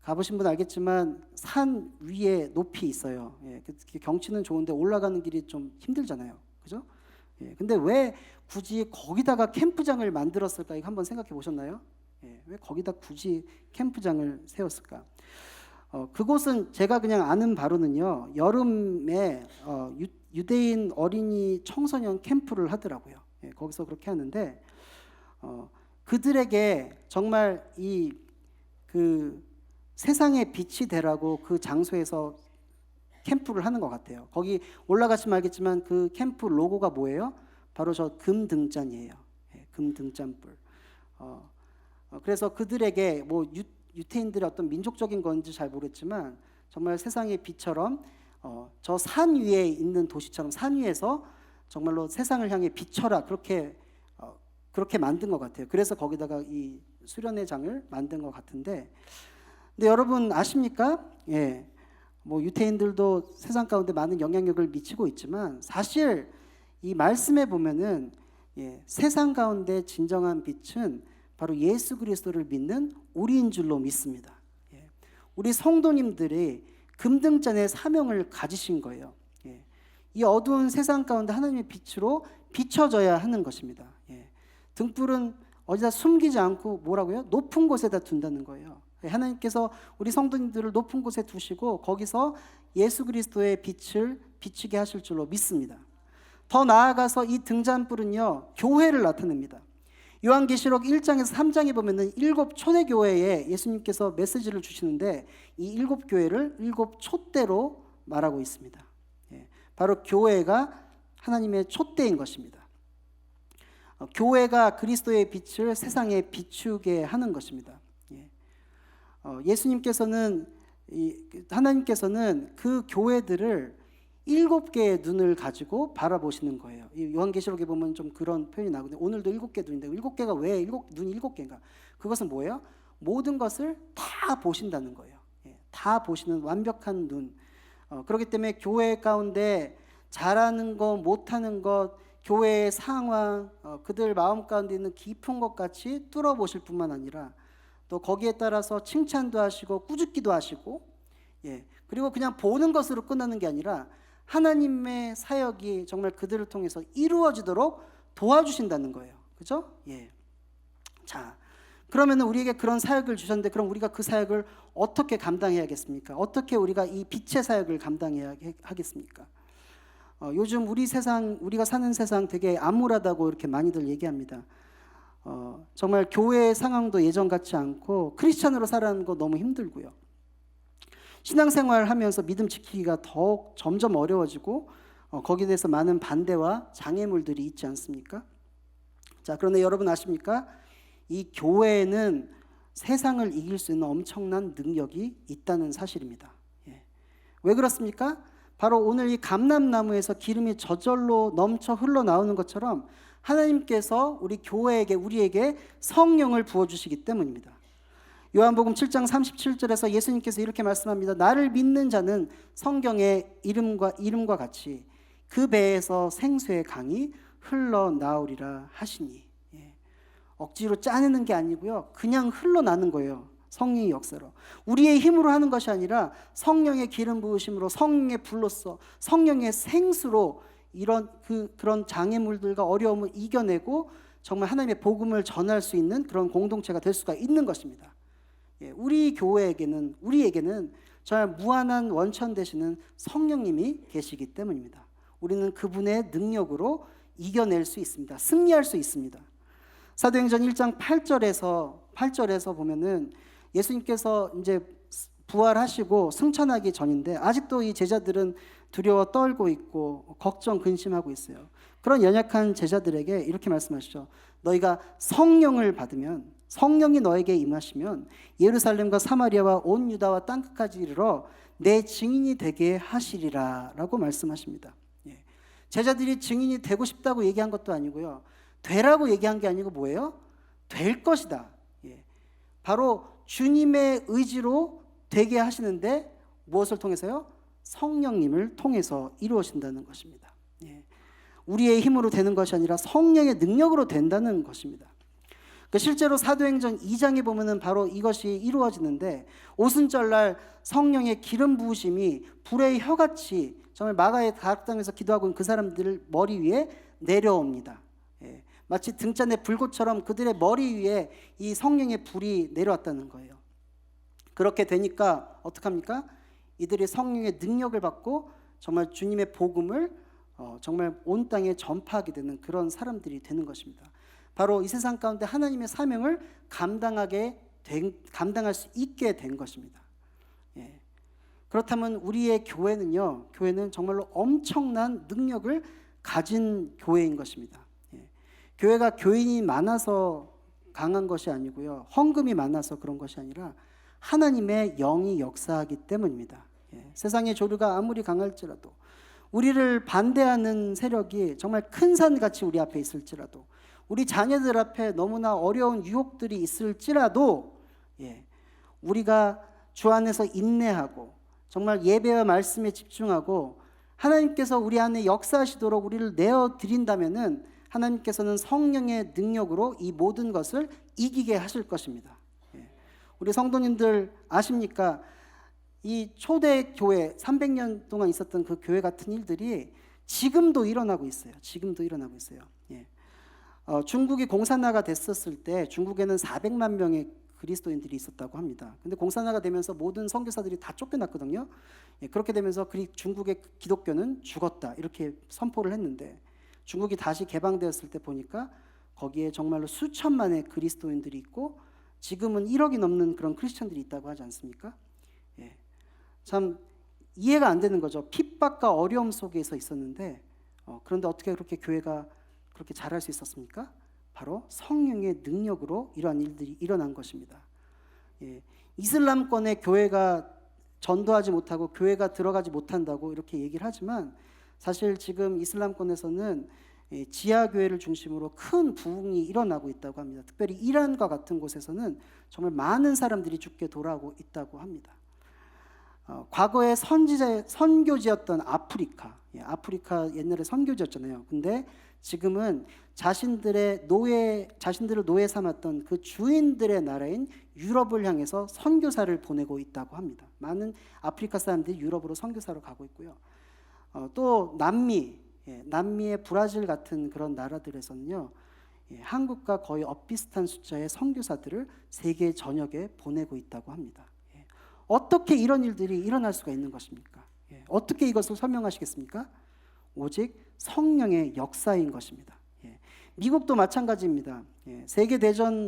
가보신 분 알겠지만 산 위에 높이 있어요. 경치는 좋은데 올라가는 길이 좀 힘들잖아요. 그죠? 근데 왜 굳이 거기다가 캠프장을 만들었을까? 이거 한번 생각해 보셨나요? 왜 거기다 굳이 캠프장을 세웠을까? 그곳은 제가 그냥 아는 바로는요, 여름에 유대인 어린이 청소년 캠프를 하더라고요. 거기서 그렇게 하는데 그들에게 정말 그 세상의 빛이 되라고 그 장소에서 캠프를 하는 것 같아요. 거기 올라가시면 알겠지만 그 캠프 로고가 뭐예요? 바로 저 금등잔이에요. 금등잔불. 그래서 그들에게 뭐 유태인들의 어떤 민족적인 건지 잘 모르겠지만 정말 세상의 빛처럼 저 산 위에 있는 도시처럼 산 위에서 정말로 세상을 향해 비춰라, 그렇게 만든 것 같아요. 그래서 거기다가 이 수련회 장을 만든 것 같은데, 근데 여러분 아십니까? 뭐 유태인들도 세상 가운데 많은 영향력을 미치고 있지만 사실 이 말씀에 보면은 세상 가운데 진정한 빛은 바로 예수 그리스도를 믿는 우리인 줄로 믿습니다. 우리 성도님들이 금등잔의 사명을 가지신 거예요. 이 어두운 세상 가운데 하나님의 빛으로 비춰져야 하는 것입니다. 등불은 어디다 숨기지 않고 뭐라고요? 높은 곳에다 둔다는 거예요. 하나님께서 우리 성도님들을 높은 곳에 두시고 거기서 예수 그리스도의 빛을 비추게 하실 줄로 믿습니다. 더 나아가서 이 등잔불은요, 교회를 나타냅니다. 요한계시록 1장에서 3장에 보면은 7 초대교회에 예수님께서 메시지를 주시는데 이 7 교회를 7 촛대로 말하고 있습니다. 바로 교회가 하나님의 촛대인 것입니다. 교회가 그리스도의 빛을 세상에 비추게 하는 것입니다. 예수님께서는 하나님께서는 그 교회들을 7개의 눈을 가지고 바라보시는 거예요. 요한계시록에 보면 좀 그런 표현이 나거든요. 오늘도 7개 눈인데 7개가 왜 눈이 7개인가? 그것은 뭐예요? 모든 것을 다 보신다는 거예요. 다 보시는 완벽한 눈. 그렇기 때문에 교회 가운데 잘하는 것, 못하는 것, 교회의 상황, 그들 마음 가운데 있는 깊은 것 같이 뚫어보실 뿐만 아니라 또 거기에 따라서 칭찬도 하시고 꾸짖기도 하시고, 그리고 그냥 보는 것으로 끝나는 게 아니라 하나님의 사역이 정말 그들을 통해서 이루어지도록 도와주신다는 거예요. 그죠? 자, 그러면 우리에게 그런 사역을 주셨는데 그럼 우리가 그 사역을 어떻게 감당해야겠습니까? 어떻게 우리가 이 빛의 사역을 감당해야 하겠습니까? 요즘 우리가 사는 세상 되게 암울하다고 이렇게 많이들 얘기합니다. 정말 교회의 상황도 예전 같지 않고 크리스찬으로 살아가는 거 너무 힘들고요. 신앙생활 하면서 믿음 지키기가 더욱 점점 어려워지고 거기에 대해서 많은 반대와 장애물들이 있지 않습니까? 자, 그런데 여러분 아십니까? 이 교회에는 세상을 이길 수 있는 엄청난 능력이 있다는 사실입니다. 왜 그렇습니까? 바로 오늘 이 감람나무에서 기름이 저절로 넘쳐 흘러나오는 것처럼 하나님께서 우리에게 성령을 부어주시기 때문입니다. 요한복음 7장 37절에서 예수님께서 이렇게 말씀합니다. 나를 믿는 자는 성경의 이름과 같이 그 배에서 생수의 강이 흘러나오리라 하시니. 억지로 짜내는 게 아니고요, 그냥 흘러나는 거예요. 성령의 역사로. 우리의 힘으로 하는 것이 아니라 성령의 기름 부으심으로, 성령의 불로써, 성령의 생수로 그런 장애물들과 어려움을 이겨내고 정말 하나님의 복음을 전할 수 있는 그런 공동체가 될 수가 있는 것입니다. 우리에게는 정말 무한한 원천 되시는 성령님이 계시기 때문입니다. 우리는 그분의 능력으로 이겨낼 수 있습니다. 승리할 수 있습니다. 사도행전 1장 8절에서 보면은 예수님께서 이제 부활하시고 승천하기 전인데 아직도 이 제자들은 두려워 떨고 있고 걱정 근심하고 있어요. 그런 연약한 제자들에게 이렇게 말씀하시죠. 너희가 성령을 받으면, 성령이 너에게 임하시면 예루살렘과 사마리아와 온 유다와 땅끝까지 이르러 내 증인이 되게 하시리라 라고 말씀하십니다. 제자들이 증인이 되고 싶다고 얘기한 것도 아니고요, 되라고 얘기한 게 아니고 뭐예요? 될 것이다. 바로 주님의 의지로 되게 하시는데 무엇을 통해서요? 성령님을 통해서 이루어진다는 것입니다. 우리의 힘으로 되는 것이 아니라 성령의 능력으로 된다는 것입니다. 실제로 사도행전 2장에 보면은 바로 이것이 이루어지는데 오순절날 성령의 기름 부으심이 불의 혀같이 정말 마가의 다락방에서 기도하고 있는 그 사람들 머리 위에 내려옵니다. 마치 등잔의 불꽃처럼 그들의 머리 위에 이 성령의 불이 내려왔다는 거예요. 그렇게 되니까 어떡합니까? 이들이 성령의 능력을 받고 정말 주님의 복음을 정말 온 땅에 전파하게 되는 그런 사람들이 되는 것입니다. 바로 이 세상 가운데 하나님의 사명을 감당할 수 있게 된 것입니다. 그렇다면 우리의 교회는 정말로 엄청난 능력을 가진 교회인 것입니다. 교회가 교인이 많아서 강한 것이 아니고요, 헌금이 많아서 그런 것이 아니라 하나님의 영이 역사하기 때문입니다. 세상의 조류가 아무리 강할지라도, 우리를 반대하는 세력이 정말 큰 산같이 우리 앞에 있을지라도, 우리 자녀들 앞에 너무나 어려운 유혹들이 있을지라도, 우리가 주 안에서 인내하고 정말 예배와 말씀에 집중하고 하나님께서 우리 안에 역사하시도록 우리를 내어드린다면은 하나님께서는 성령의 능력으로 이 모든 것을 이기게 하실 것입니다. 우리 성도님들 아십니까? 이 초대 교회 300년 동안 있었던 그 교회 같은 일들이 지금도 일어나고 있어요. 지금도 일어나고 있어요. 중국이 공산화가 됐었을 때 중국에는 400만 명의 그리스도인들이 있었다고 합니다. 근데 공산화가 되면서 모든 선교사들이 다 쫓겨났거든요. 그렇게 되면서 중국의 기독교는 죽었다 이렇게 선포를 했는데, 중국이 다시 개방되었을 때 보니까 거기에 정말로 수천만의 그리스도인들이 있고 지금은 1억이 넘는 그런 크리스천들이 있다고 하지 않습니까? 참 이해가 안 되는 거죠. 핍박과 어려움 속에서 있었는데 그런데 어떻게 그렇게 교회가 그렇게 잘할 수 있었습니까? 바로 성령의 능력으로 이러한 일들이 일어난 것입니다. 이슬람권의 교회가 전도하지 못하고 교회가 들어가지 못한다고 이렇게 얘기를 하지만 사실 지금 이슬람권에서는 지하교회를 중심으로 큰 부흥이 일어나고 있다고 합니다. 특별히 이란과 같은 곳에서는 정말 많은 사람들이 죽게 돌아오고 있다고 합니다. 과거에 선교지였던 아프리카 옛날에 선교지였잖아요. 근데 지금은 자신들을 노예 삼았던 그 주인들의 나라인 유럽을 향해서 선교사를 보내고 있다고 합니다. 많은 아프리카 사람들이 유럽으로 선교사로 가고 있고요. 또 남미의 브라질 같은 그런 나라들에서는요, 한국과 거의 엇비슷한 숫자의 선교사들을 세계 전역에 보내고 있다고 합니다. 어떻게 이런 일들이 일어날 수가 있는 것입니까? 어떻게 이것을 설명하시겠습니까? 오직 성령의 역사인 것입니다. 미국도 마찬가지입니다.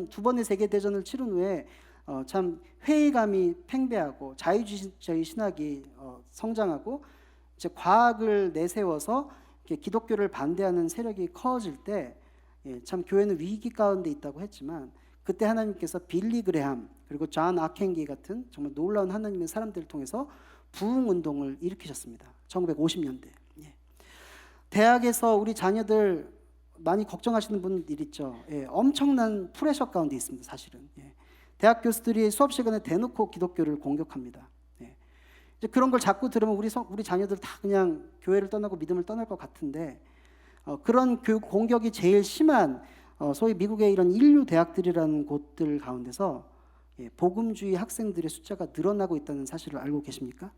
두 번의 세계대전을 치른 후에 참 회의감이 팽배하고 자유주의 신학이 성장하고 이제 과학을 내세워서 기독교를 반대하는 세력이 커질 때 참 교회는 위기 가운데 있다고 했지만, 그때 하나님께서 빌리 그레함 그리고 존 아켄기 같은 정말 놀라운 하나님의 사람들을 통해서 부흥 운동을 일으키셨습니다. 1950년대. 대학에서 우리 자녀들 많이 걱정하시는 분들 있죠. 엄청난 프레셔 가운데 있습니다. 사실은 대학 교수들이 수업 시간에 대놓고 기독교를 공격합니다. 이제 그런 걸 자꾸 들으면 우리 자녀들 다 그냥 교회를 떠나고 믿음을 떠날 것 같은데, 그런 공격이 제일 심한 소위 미국의 이런 인류 대학들이라는 곳들 가운데서 복음주의 학생들의 숫자가 늘어나고 있다는 사실을 알고 계십니까?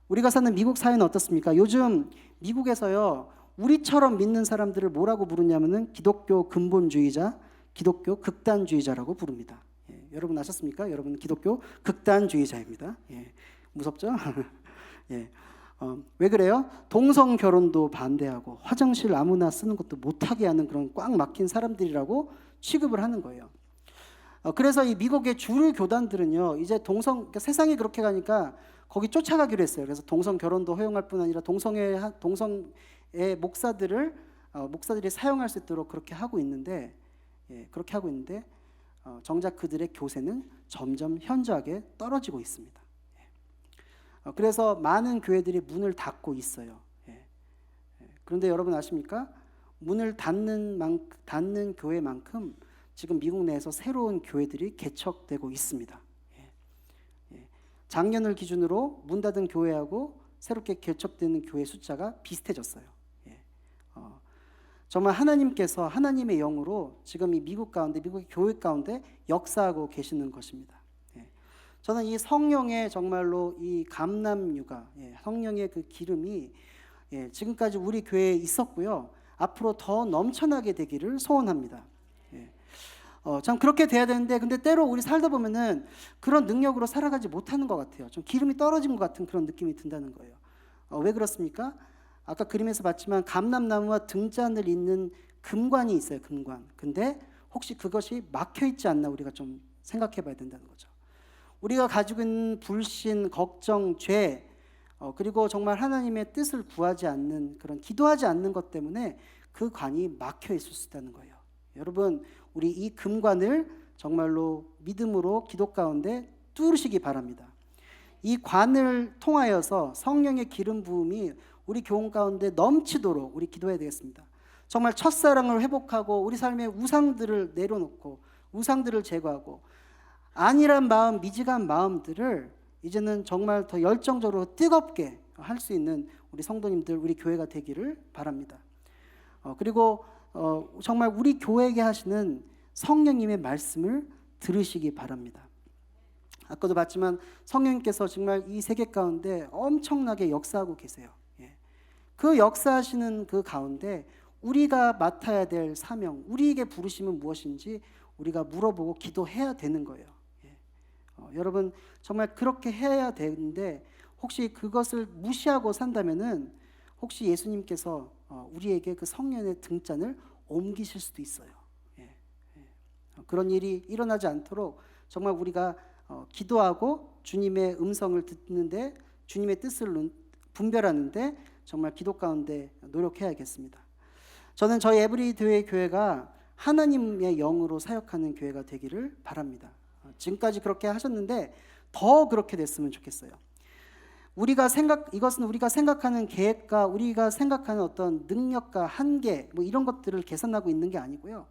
우리가 사는 미국 사회는 어떻습니까? 요즘 미국에서요, 우리처럼 믿는 사람들을 뭐라고 부르냐면은 기독교 근본주의자, 기독교 극단주의자라고 부릅니다. 여러분 아셨습니까? 여러분은 기독교 극단주의자입니다. 무섭죠? 왜 그래요? 동성 결혼도 반대하고 화장실 아무나 쓰는 것도 못하게 하는 그런 꽉 막힌 사람들이라고 취급을 하는 거예요. 그래서 이 미국의 주류 교단들은요, 이제 그러니까 세상이 그렇게 가니까 거기 쫓아가기로 했어요. 그래서 동성 결혼도 허용할 뿐 아니라 동성의 목사들이 사용할 수 있도록 그렇게 하고 있는데, 정작 그들의 교세는 점점 현저하게 떨어지고 있습니다. 그래서 많은 교회들이 문을 닫고 있어요. 그런데 여러분 아십니까? 문을 닫는 교회만큼 지금 미국 내에서 새로운 교회들이 개척되고 있습니다. 작년을 기준으로 문 닫은 교회하고 새롭게 개척되는 교회 숫자가 비슷해졌어요. 정말 하나님께서 하나님의 영으로 지금 이 미국의 교회 가운데 역사하고 계시는 것입니다. 저는 이 성령의 정말로 이 감람유가, 성령의 그 기름이 지금까지 우리 교회에 있었고요, 앞으로 더 넘쳐나게 되기를 소원합니다. 참 그렇게 돼야 되는데, 근데 때로 우리 살다 보면은 그런 능력으로 살아가지 못하는 것 같아요. 좀 기름이 떨어진 것 같은 그런 느낌이 든다는 거예요. 왜 그렇습니까? 아까 그림에서 봤지만 감람나무와 등잔을 잇는 금관이 있어요. 금관. 근데 혹시 그것이 막혀 있지 않나 우리가 좀 생각해 봐야 된다는 거죠. 우리가 가지고 있는 불신, 걱정, 죄, 그리고 정말 하나님의 뜻을 구하지 않는, 그런 기도하지 않는 것 때문에 그 관이 막혀 있을 수 있다는 거예요. 여러분, 우리 이 금관을 정말로 믿음으로 기도 가운데 뚫으시기 바랍니다. 이 관을 통하여서 성령의 기름 부음이 우리 교회 가운데 넘치도록 우리 기도해야 되겠습니다. 정말 첫사랑을 회복하고 우리 삶의 우상들을 내려놓고 우상들을 제거하고 안일한 마음, 미지간 마음들을 이제는 정말 더 열정적으로 뜨겁게 할 수 있는 우리 성도님들, 우리 교회가 되기를 바랍니다. 그리고 정말 우리 교회에게 하시는 성령님의 말씀을 들으시기 바랍니다. 아까도 봤지만 성령님께서 정말 이 세계 가운데 엄청나게 역사하고 계세요. 그 역사하시는 그 가운데 우리가 맡아야 될 사명, 우리에게 부르심은 무엇인지 우리가 물어보고 기도해야 되는 거예요. 여러분 정말 그렇게 해야 되는데 혹시 그것을 무시하고 산다면은 혹시 예수님께서 우리에게 그 성령의 등잔을 옮기실 수도 있어요. 그런 일이 일어나지 않도록 정말 우리가 기도하고 주님의 음성을 듣는데 주님의 뜻을 분별하는데 정말 기도 가운데 노력해야겠습니다. 저는 저희 에브리데이 교회가 하나님의 영으로 사역하는 교회가 되기를 바랍니다. 지금까지 그렇게 하셨는데 더 그렇게 됐으면 좋겠어요. 이것은 우리가 생각하는 계획과 우리가 생각하는 어떤 능력과 한계 뭐 이런 것들을 계산하고 있는 게 아니고요.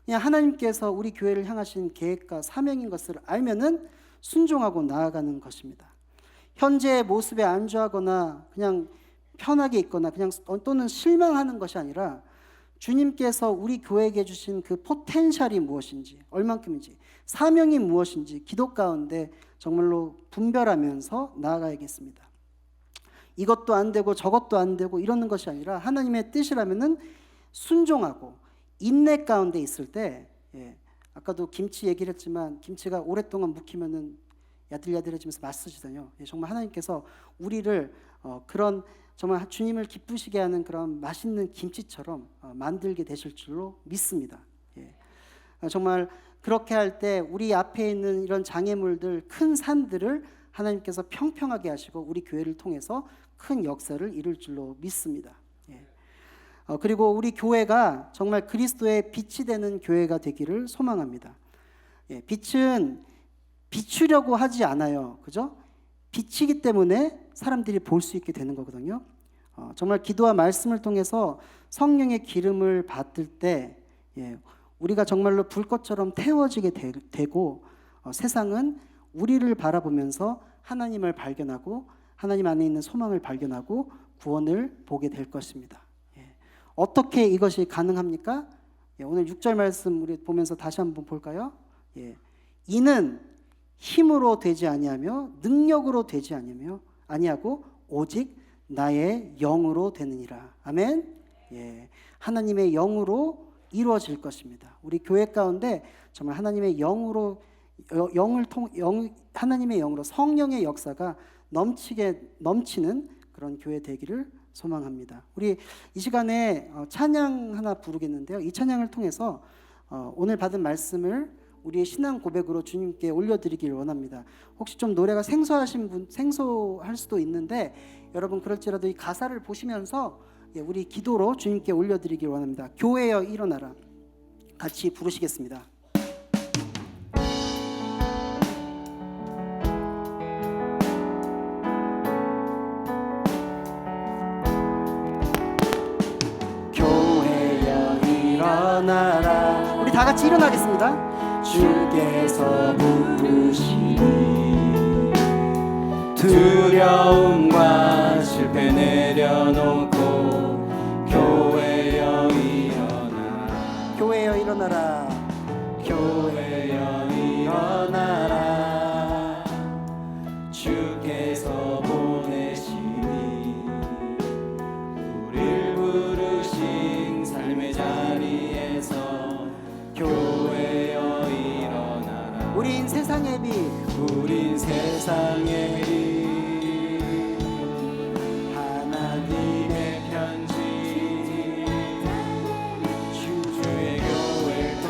그냥 하나님께서 우리 교회를 향하신 계획과 사명인 것을 알면은 순종하고 나아가는 것입니다. 현재의 모습에 안주하거나 그냥 편하게 있거나 그냥 또는 실망하는 것이 아니라 주님께서 우리 교회에게 주신 그 포텐셜이 무엇인지, 얼만큼인지, 사명이 무엇인지 기도 가운데 정말로 분별하면서 나아가야겠습니다. 이것도 안 되고 저것도 안 되고 이러는 것이 아니라 하나님의 뜻이라면은 순종하고 인내 가운데 있을 때, 아까도 김치 얘기를 했지만 김치가 오랫동안 묵히면은 야들야들해지면서 맛있어지잖아요. 정말 하나님께서 우리를 그런 정말 주님을 기쁘시게 하는 그런 맛있는 김치처럼 만들게 되실 줄로 믿습니다. 정말 그렇게 할 때 우리 앞에 있는 이런 장애물들, 큰 산들을 하나님께서 평평하게 하시고 우리 교회를 통해서 큰 역사를 이룰 줄로 믿습니다. 그리고 우리 교회가 정말 그리스도의 빛이 되는 교회가 되기를 소망합니다. 빛은 비추려고 하지 않아요. 그죠? 빛이기 때문에 사람들이 볼 수 있게 되는 거거든요. 정말 기도와 말씀을 통해서 성령의 기름을 받을 때 우리가 정말로 불꽃처럼 태워지게 되고 세상은 우리를 바라보면서 하나님을 발견하고 하나님 안에 있는 소망을 발견하고 구원을 보게 될 것입니다. 어떻게 이것이 가능합니까? 오늘 6절 말씀 우리 보면서 다시 한번 볼까요? 이는 힘으로 되지 아니하며 능력으로 되지 아니하고 오직 나의 영으로 되느니라. 아멘. 하나님의 영으로 이루어질 것입니다. 우리 교회 가운데 정말 하나님의 영으로 하나님의 영으로 성령의 역사가 넘치는 그런 교회 되기를 소망합니다. 우리 이 시간에 찬양 하나 부르겠는데요. 이 찬양을 통해서 오늘 받은 말씀을 우리의 신앙 고백으로 주님께 올려드리길 원합니다. 혹시 좀 노래가 생소할 수도 있는데 여러분 그럴지라도 이 가사를 보시면서 우리 기도로 주님께 올려드리길 원합니다. 교회여 일어나라. 같이 부르시겠습니다. 교회여 일어나라. 우리 다 같이 일어나겠습니다. 주께서 부르시니 두려움과 실패 내려놓고 교회여 일어나라. 교회여 일어나라. 교회여 일어나라. 주께서 보내시니 우릴 부르신 삶의 자리에서 교회여 일어나라. 우린 세상의 빛, 우린 세상의 빛, 하나님의 편지, 주의 교회를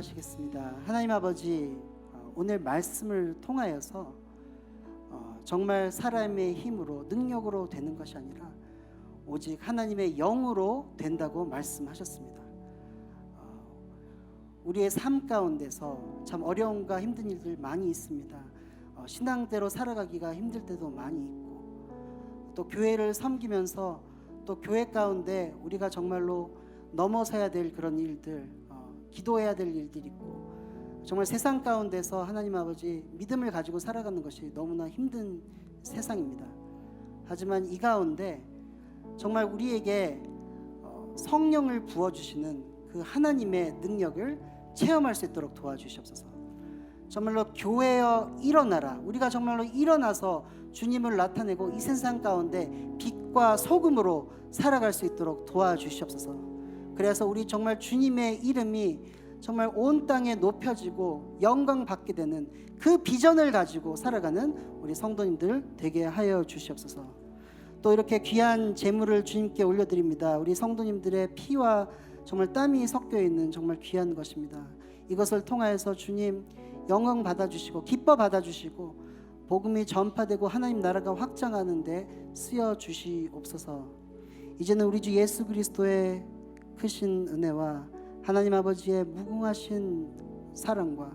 기도하시겠습니다. 하나님 아버지, 오늘 말씀을 통하여서 정말 사람의 힘으로 능력으로 되는 것이 아니라 오직 하나님의 영으로 된다고 말씀하셨습니다. 우리의 삶 가운데서 참 어려움과 힘든 일들 많이 있습니다. 신앙대로 살아가기가 힘들 때도 많이 있고, 또 교회를 섬기면서 또 교회 가운데 우리가 정말로 넘어서야 될 그런 일들, 기도해야 될 일들이 있고, 정말 세상 가운데서 하나님 아버지 믿음을 가지고 살아가는 것이 너무나 힘든 세상입니다. 하지만 이 가운데 정말 우리에게 성령을 부어주시는 그 하나님의 능력을 체험할 수 있도록 도와주시옵소서. 정말로 교회여 일어나라, 우리가 정말로 일어나서 주님을 나타내고 이 세상 가운데 빛과 소금으로 살아갈 수 있도록 도와주시옵소서. 그래서 우리 정말 주님의 이름이 정말 온 땅에 높여지고 영광 받게 되는 그 비전을 가지고 살아가는 우리 성도님들 되게 하여 주시옵소서. 또 이렇게 귀한 제물을 주님께 올려드립니다. 우리 성도님들의 피와 정말 땀이 섞여 있는 정말 귀한 것입니다. 이것을 통하여서 주님 영광 받아주시고 기뻐 받아주시고 복음이 전파되고 하나님 나라가 확장하는데 쓰여 주시옵소서. 이제는 우리 주 예수 그리스도의 크신 은혜와 하나님 아버지의 무궁하신 사랑과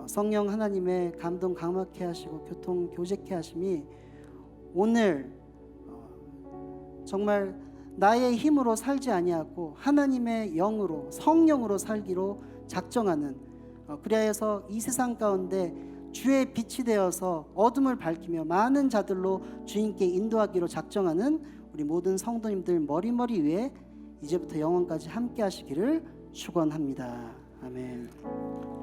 성령 하나님의 감동 강하게 하시고 교통 교제케 하심이 오늘 정말 나의 힘으로 살지 아니하고 하나님의 영으로 성령으로 살기로 작정하는, 그리하여서 이 세상 가운데 주의 빛이 되어서 어둠을 밝히며 많은 자들로 주님께 인도하기로 작정하는 우리 모든 성도님들 머리머리 위에 이제부터 영원까지 함께 하시기를 축원합니다. 아멘.